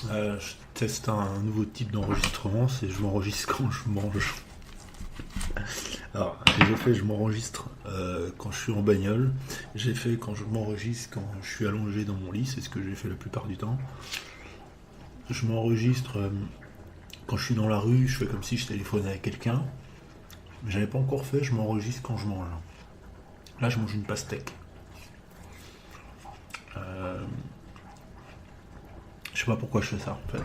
Je teste un nouveau type d'enregistrement, c'est je m'enregistre quand je mange. Alors, j'ai fait je m'enregistre quand je suis en bagnole, j'ai fait quand je m'enregistre quand je suis allongé dans mon lit, c'est ce que j'ai fait la plupart du temps. Je m'enregistre quand je suis dans la rue, je fais comme si je téléphonais à quelqu'un, mais j'avais pas encore fait, je m'enregistre quand je mange. Là, je mange une pastèque. Euh, je sais pas pourquoi je fais ça en fait.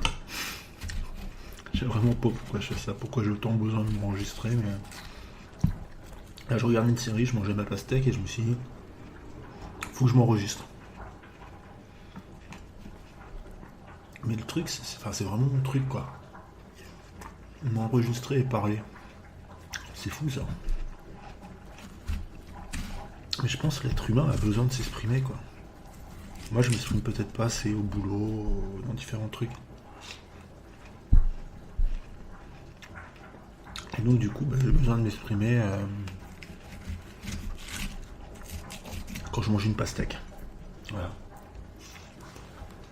Je sais vraiment pas pourquoi je fais ça, pourquoi j'ai autant besoin de m'enregistrer, mais là, je regardais une série, je mangeais ma pastèque et je me suis dit, faut que je m'enregistre. Mais le truc, c'est vraiment mon truc, quoi. M'enregistrer et parler. C'est fou, ça. Mais je pense que l'être humain a besoin de s'exprimer, quoi. Moi, je m'exprime peut-être pas assez au boulot, dans différents trucs. Et donc, du coup, j'ai besoin de m'exprimer quand je mange une pastèque. Voilà.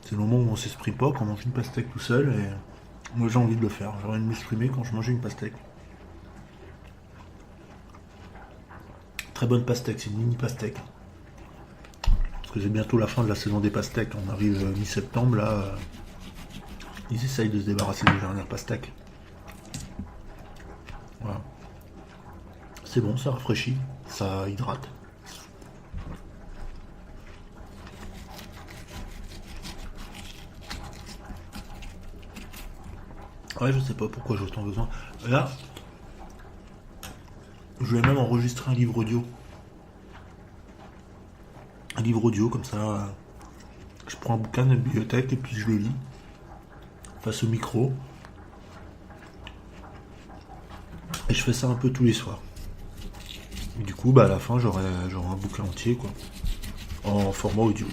C'est le moment où on s'exprime pas, quand on mange une pastèque tout seul, et moi j'ai envie de le faire. J'ai envie de m'exprimer quand je mange une pastèque. Très bonne pastèque, c'est une mini pastèque. Parce que c'est bientôt la fin de la saison des pastèques. On arrive mi-septembre, là, ils essayent de se débarrasser des dernières pastèques. Voilà. C'est bon, ça rafraîchit, ça hydrate. Ouais, je sais pas pourquoi j'ai autant besoin. Là, je vais même enregistrer un livre audio. Un livre audio, comme ça, je prends un bouquin de la bibliothèque et puis je le lis face au micro. Et je fais ça un peu tous les soirs. Et du coup, à la fin, j'aurai un bouquin entier, quoi. En format audio,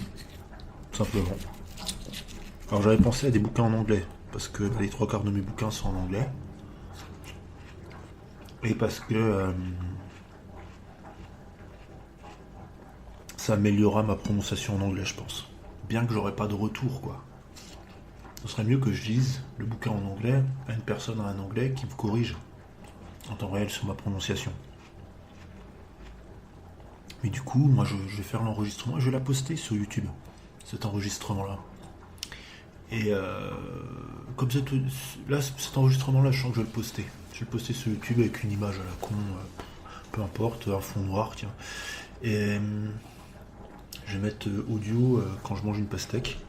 simplement. Alors j'avais pensé à des bouquins en anglais, parce que les trois quarts de mes bouquins sont en anglais. Et parce que ça améliorera ma prononciation en anglais, je pense. Bien que j'aurais pas de retour, quoi. Ce serait mieux que je lise le bouquin en anglais à une personne en anglais qui me corrige en temps réel sur ma prononciation. Mais du coup, moi je vais faire l'enregistrement et je vais la poster sur YouTube, cet enregistrement-là. Et comme là, cet enregistrement-là, je sens que je vais le poster. Je vais le poster sur YouTube avec une image à la con, peu importe, un fond noir, tiens. Et je vais mettre audio quand je mange une pastèque.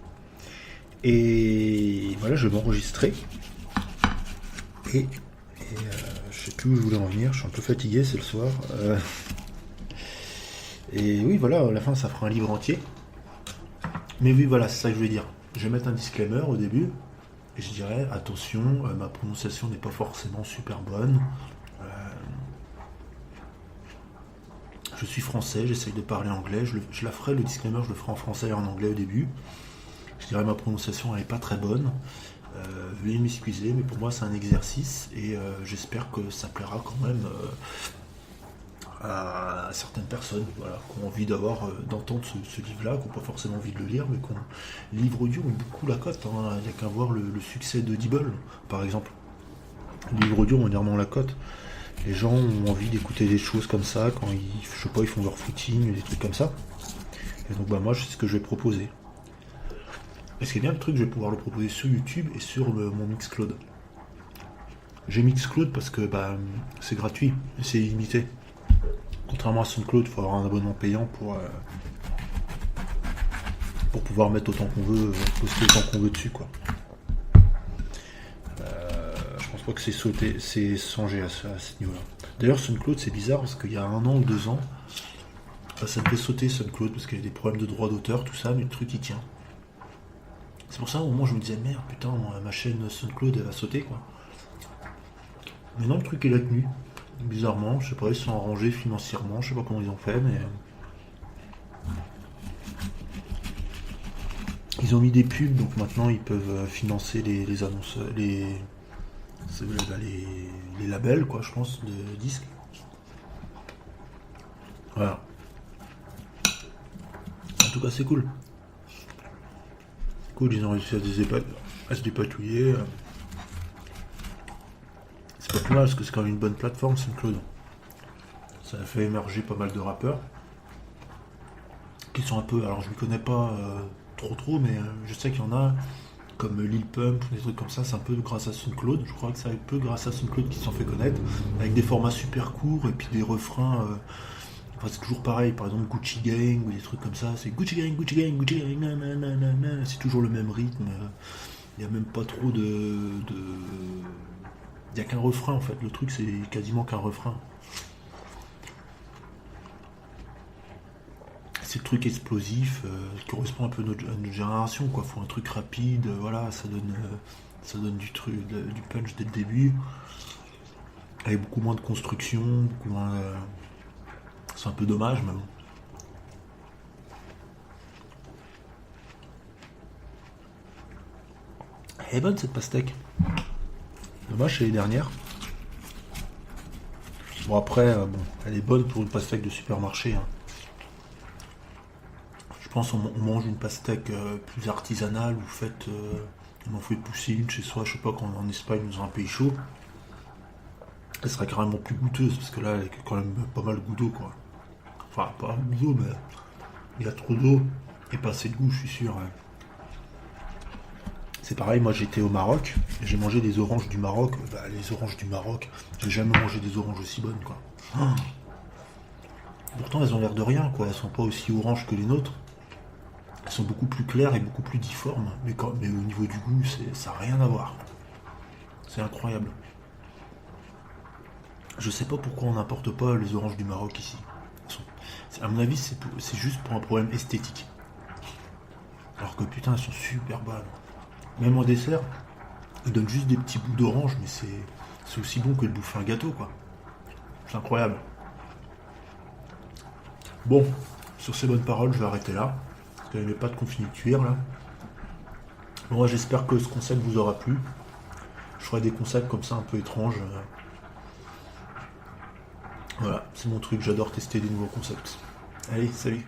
Et voilà, je vais m'enregistrer. Et je sais plus où je voulais en venir, je suis un peu fatigué, c'est le soir. Et oui, voilà, à la fin, ça fera un livre entier. Mais oui, voilà, c'est ça que je veux dire. Je vais mettre un disclaimer au début. Et je dirais, attention, ma prononciation n'est pas forcément super bonne. Euh, je suis français, j'essaye de parler anglais. Je la ferai, le disclaimer, je le ferai en français et en anglais au début. Je dirais, ma prononciation n'est pas très bonne. Veuillez m'excuser, mais pour moi, c'est un exercice. Et j'espère que ça plaira quand même à certaines personnes, voilà, qui ont envie d'entendre ce livre-là, qui n'ont pas forcément envie de le lire, mais qui ont... Livre audio ont beaucoup la cote, hein. Il n'y a qu'à voir le succès d'Audible, par exemple. Les livres audio ont énormément la cote. Les gens ont envie d'écouter des choses comme ça quand je sais pas, ils font leur footing, des trucs comme ça. Et donc moi, c'est ce que je vais proposer. Et ce qui est bien, le truc, je vais pouvoir le proposer sur YouTube et sur mon Mixcloud. J'ai Mixcloud parce que c'est gratuit et c'est illimité. Contrairement à SoundCloud, il faut avoir un abonnement payant pour pouvoir mettre autant qu'on veut, poster autant qu'on veut dessus, quoi. Je pense pas que c'est changé à ce niveau-là. D'ailleurs, SoundCloud, c'est bizarre parce qu'il y a 1 an ou 2 ans, ça devait sauter SoundCloud parce qu'il y a des problèmes de droit d'auteur, tout ça, mais le truc il tient. C'est pour ça, au moment, je me disais, merde, putain, ma chaîne SoundCloud elle va sauter, quoi. Mais non, le truc il a tenu. Bizarrement, je sais pas, ils se sont arrangés financièrement, je sais pas comment ils ont fait, mais ils ont mis des pubs, donc maintenant ils peuvent financer les annonces, les labels, quoi, je pense, de disques. Voilà. En tout cas, c'est cool. Cool, ils ont réussi à se dépatouiller. C'est pas plus mal parce que c'est quand même une bonne plateforme, SoundCloud. Ça a fait émerger pas mal de rappeurs qui sont un peu. Alors je ne connais pas trop, mais je sais qu'il y en a comme Lil Pump ou des trucs comme ça. C'est un peu grâce à SoundCloud. Je crois que c'est un peu grâce à SoundCloud qu'ils se sont fait connaître avec des formats super courts et puis des refrains. Enfin, c'est toujours pareil. Par exemple Gucci Gang ou des trucs comme ça. C'est Gucci Gang, Gucci Gang, Gucci Gang, nanana. C'est toujours le même rythme. Il n'y a même pas trop de. Il n'y a qu'un refrain en fait. Le truc c'est quasiment qu'un refrain. C'est le truc explosif qui correspond un peu à notre génération, quoi. Faut un truc rapide, voilà, ça donne du punch dès le début, avec beaucoup moins de construction, beaucoup moins. C'est un peu dommage, mais bon. Elle est bonne cette pastèque. Dommage, c'est les dernières. Bon après, bon, elle est bonne pour une pastèque de supermarché, hein. Je pense qu'on mange une pastèque plus artisanale ou faite. On en fait pousser une chez soi, je sais pas, quand on est en Espagne dans un pays chaud. Elle serait carrément plus goûteuse parce que là elle est quand même pas mal de goût d'eau, quoi. Enfin pas goût d'eau, mais il y a trop d'eau et pas assez de goût, je suis sûr, hein. C'est pareil, moi j'étais au Maroc, et j'ai mangé des oranges du Maroc. Bah, les oranges du Maroc, j'ai jamais mangé des oranges aussi bonnes, quoi. Ah. Pourtant elles ont l'air de rien, quoi. Elles sont pas aussi oranges que les nôtres. Elles sont beaucoup plus claires et beaucoup plus difformes, mais au niveau du goût, ça n'a rien à voir. C'est incroyable. Je sais pas pourquoi on n'importe pas les oranges du Maroc ici. À mon avis, c'est juste pour un problème esthétique. Alors que putain, elles sont super bonnes. Même en dessert, ils donnent juste des petits bouts d'orange, mais c'est aussi bon que de bouffer un gâteau, quoi. C'est incroyable. Bon, sur ces bonnes paroles, je vais arrêter là. Parce qu'il n'y avait pas de conflit de cuir, là. Bon, moi, j'espère que ce concept vous aura plu. Je ferai des concepts comme ça un peu étranges. Voilà, c'est mon truc, j'adore tester des nouveaux concepts. Allez, salut!